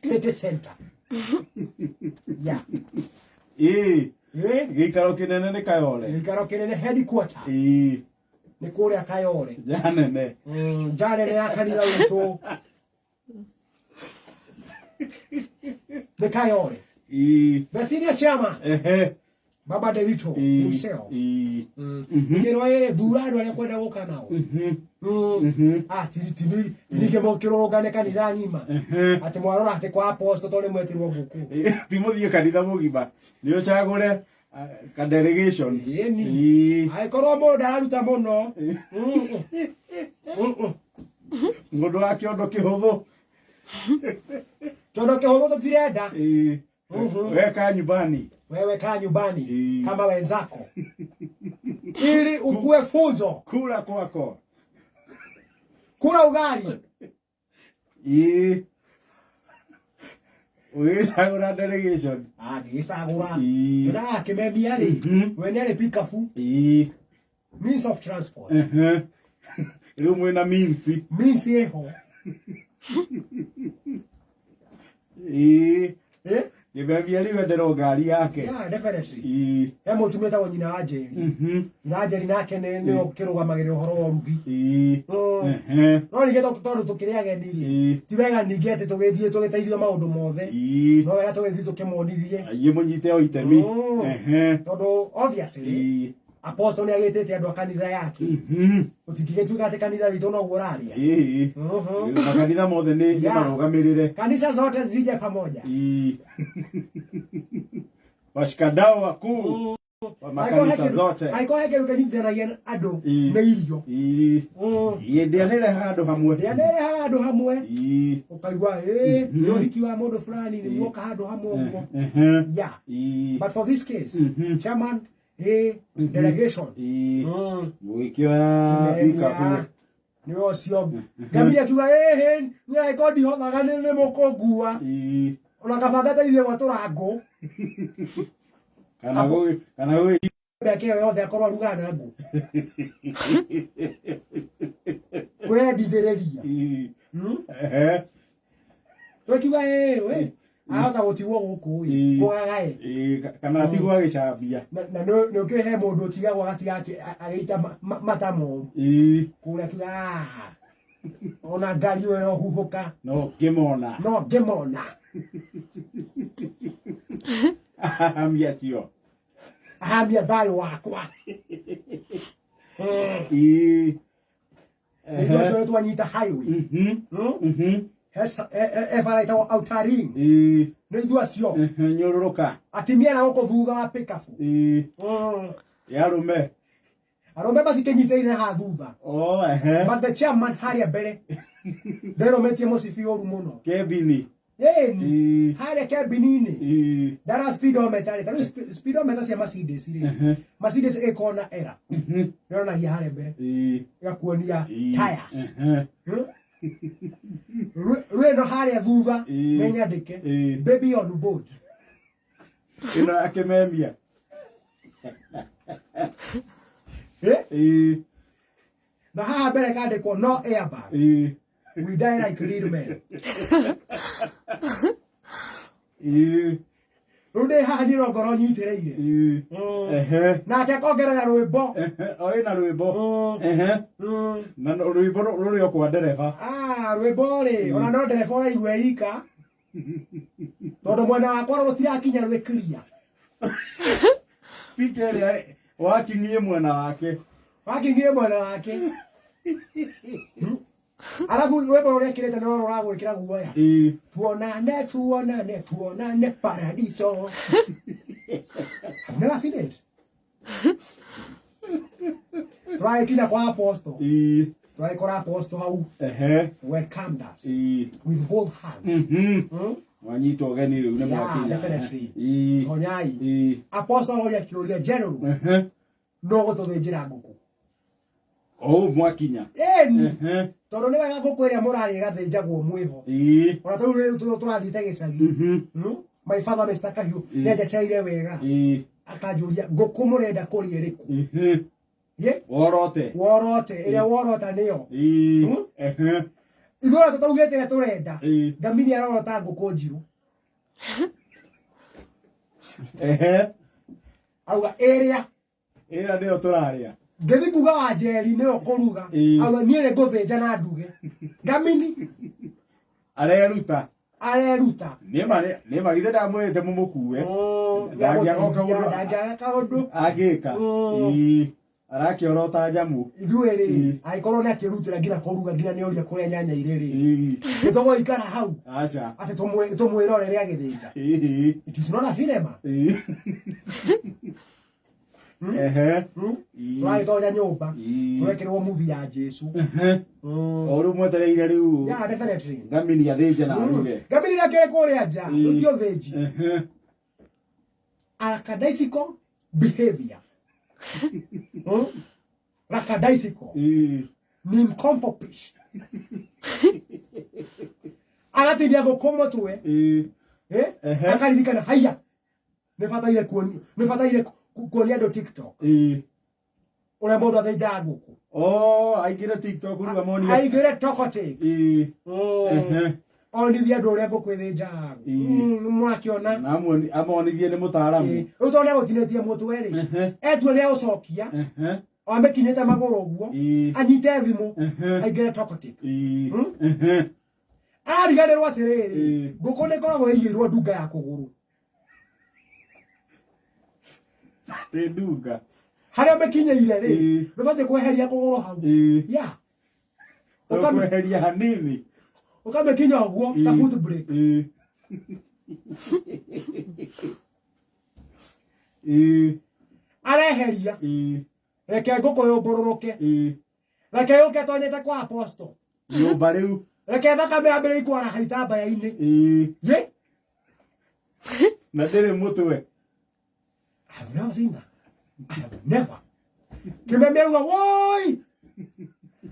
city center. Yeah. Gikaro kinene ni Kayole. Gikaro kinene headquarter. Ni kule Kayole. Janene. Janene ya kanitha witu. The Kayole. The senior chairman. Baba Delito himself. Kero durado ya kwenda woka nao. Tini mokiro gane kanitha nyima. Ati mwarora ati kwa apostle tole mwetirwo guku. Timothio kanitha mugiba. Nio chagure ka delegation. Ai korwo mundu araruta muno. Mundu wa kiondo kihuthu. Kiondo kihuthu tutirenda. Weka nyumbani. Wewe kaa nyumbani kama wenzako. Ili ukue funzo. Kula kwako. Kula ugali. Ugisagura delegation. Gisagura. Ura kimemia ri. Wenele pikafu. Means of transport. Ilo mwena minsi. Minsi eho. Gibemia ri wendero ngari yake. Yeah, definitely. Hemo tumeta wanyina waje. Naje rinake ne okirugamagire uhoro wa rugi. No nigeto tondu tukiriage ndiri. Tibega ningete tugithie tugiteithio maundu mothe. No wega tugithie tukimonithie. Aye munyite o itemi. Tondu obviously apostle ni agitete andu kanitha yake. Utikigituka ati kanitha witu no guraria. Kanitha mothe ni marugamirire. Kanisa zote zije pamoja. Washikadau wakuu wa makanisa zote. Haiko heke rukanithanagia andu na irio. Ndianire handu hamwe. Ndianire handu hamwe. Ukaigwa ni uhiki wa mundu fulani ni mwoka handu hamwe uguo. Yeah. But for this case, chairman delegation. Wikio ya bikafu. Ni ocio. Gamia kiuga ni aiko ndihothaga ni mukungua. Ona kabanda ithie gwatura ngo. Kana we Beke yothe akorwo rugana ngo. We ndithereria. Wekiuga we ahota gutigwo guku kugaga kana atigwo agicambia na no kihe mundu tigagwo gati ageita matamo kuria kiuga ona ngari we no huhuka no ngimona Ahamia thayo wakwa ndio twanyita highway Evaraita Autaring. No idua cio. Nyororoka. Atimia na goko thutha wa pikafu. Yarume. Arume batikenyiteire ha thutha. But the chairman haria mbere. Ndero metie musifi oru muno. Kebini. Yeni. Haria kebini-ini. Dara speedometer. Taru speedometer cia Mercedes ri. Mercedes ikona era. Ndero na haria mbere. Igakuonia tires. Reno haria thutha menyandike baby on board ino akememia na haha mbere kandikwo no airbag we die like little men Rude haha ndiro ngoro nyitireire na atekongerera rwimbo oina rwimbo na rwimbo ruri okwa ndereba rwimbo ri ona no ndereba oraigwe ika tondu mwena wakwa gutirakinya rwikiria pikere wakinyie mwena wake Alafu rwimbo rurekirite no ruragwikira guoya tuonane paradiso. I've never seen it. Try kina kwa apostle. Try kwa apostle how welcomed us with both hands. Wanyito gani ule mwakili. Definitely. Onyai. Apostle hoya kiuria general. No gututhinjira nguku. Mwakinya. Tondu ni wega ngukwiria murari gathinjagwo mwiho. Ona tu turathite gicagi. My father Mr. Kahiu ndejeteire wega. Akajuria nguku murenda kuria riku. Worote. Ile worota niyo. Igora tutaugete na turenda. Ngamini arora ta nguku njiru. Auga area ndio turaria. Ngethi kuga wa njeri nio kuruga. Auga nie ne nguthinja na nduge. Ngamini areruta. Nema githe ndamwete mumukue. Ndangĩaga kaũndũ agĩka. Arakiorota njamu. Ithuĩ aikorwo nĩ akĩrutĩra nginya kũruga nginya nĩ oria kũrĩa nyanya irĩ nĩtũgũ ikara hau aca atĩ tũmwĩrore rĩa gĩthĩnja. It is not a cinema. Tũragĩtonya nyũmba twekĩrwo movie ya Jesu. O rĩu mwetereire rĩu Ngamini athĩnje na aruge. Ngamini nakĩrĩ kũrĩa nja ti ũthĩnji. Lackadaisical behavior. Lackadaisical. Nincompopish. Agatindia gũkũ mũtwe. Akaririkana haya nĩbataire kuonia andũ TikTok. Ũrĩa mũndũ athĩnjaga ngũkũ. Aingĩre TikTok ruga monie. Aingĩre Tokotik. Onithia andũ ũrĩa ngũkũ ĩthĩnjaga. Mwakĩona. Amonithie nĩ mũtaaramu. Rĩu tondũ nĩagũtinĩtie mũtwe rĩ. Etua nĩagũcokia. Amĩkinyĩte magũrũ ũguo. Anyite thimũ. Aingĩre Tokotik. Ariganĩrwo atĩrĩrĩ. Ngũkũ nĩĩkoragwo ĩigĩirwo ndunga ya kũgũrũ. Ndunga. Harĩa ũmĩkinyĩire rĩ. Ndũbatiĩ kweheria kũgũrũ hau. Ũkamweheria hanini. Ũkamĩkinya ũguo ta foot break. Areheria. Reke ngũkũ yũmbũrũrũke. Reke yũke tonyete kwa apostle. Nyũmba rĩu. Reke thakame yambĩrĩrie kwaraha itambaya-inĩ. Na ndĩrĩ mũtwe. I have never seen that. I have never. Kĩmeme auga woi.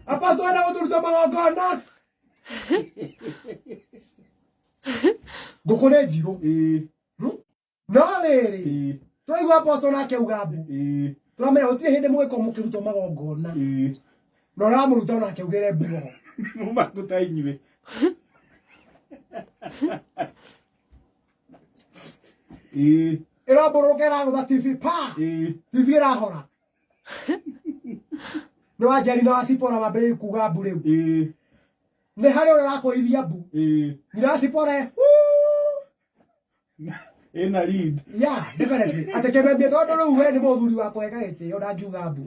Apostle enda gũtũruta magongona. Ngũkũ nĩ njirũ. No rĩrĩ. Tũraigua apostle nake auga mbu. Tũramenya gũtirĩ hĩndĩ mũgĩkorwo mũkĩrutwo magongona. Na ũramũruta nake augĩre mbu ho. Mũmakuta inyuĩ. Ĩrambũrũka ĩragũtha TV pa. TV ĩrahora. Nĩ wa Njeri na wa Sipora mambĩrĩrie kuga mbu rĩu. Nĩ harĩ ũrĩa ũrakũithia mbu. Nyina Sipora ĩna lead. Definitely. Atĩ Kĩmeme tondũ rĩu we nĩ mũthuri wakwa eka gĩtĩo ndangiuga mbu.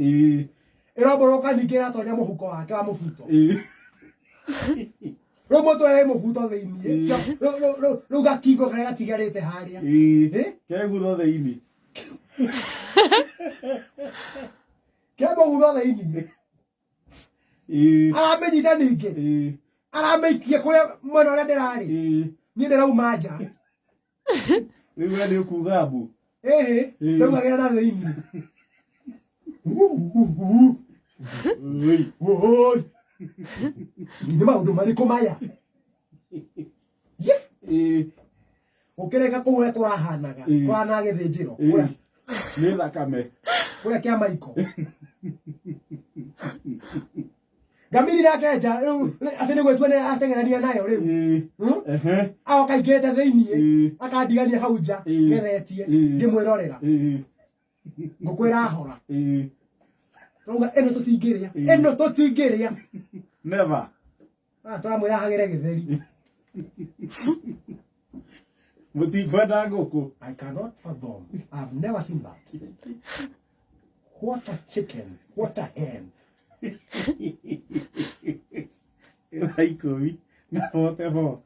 Ĩrambũrũka ningĩ ĩratonya mũhuko wake wa mũbuto. Rĩu mũtwe wĩ mũbuto thĩiniĩ. Rĩu gakingo karĩa gatigarĩte harĩa. Kegutho thĩiniĩ. Kemũgutho thĩiniĩ. Aramĩnyita ningĩ. Aramĩikia kũrĩa mwena ũrĩa ndĩrarĩ. Niĩ ndĩrauma nja. Rĩu we nĩ ũkuga mbu. Rĩu agĩra na thĩiniĩ. Nĩ maũndũ marĩkũ maya? Ũkĩreka kũu ũrĩa kũrahanaga. Kũrahana gĩthĩnjĩro. Nĩ thakame. Kũrĩa kĩa maiko. Ngamini nake nja rĩu atĩ nĩ gwĩtua nĩ ateng'erania nayo rĩu. Agoka aingĩrĩte thĩiniĩ. Akandigania hau nja ngeretie ngĩmwĩrorera. Ngũkũ ĩrahora. Rauga ĩno tũtingĩrĩa. Ĩno tũtingĩrĩa. Never. Tũramwĩra ahagĩre gĩtheri. Mũtikwenda ngũkũ. I cannot fathom. I've never seen that. What a chicken. What a hen. Ikũmi na 44.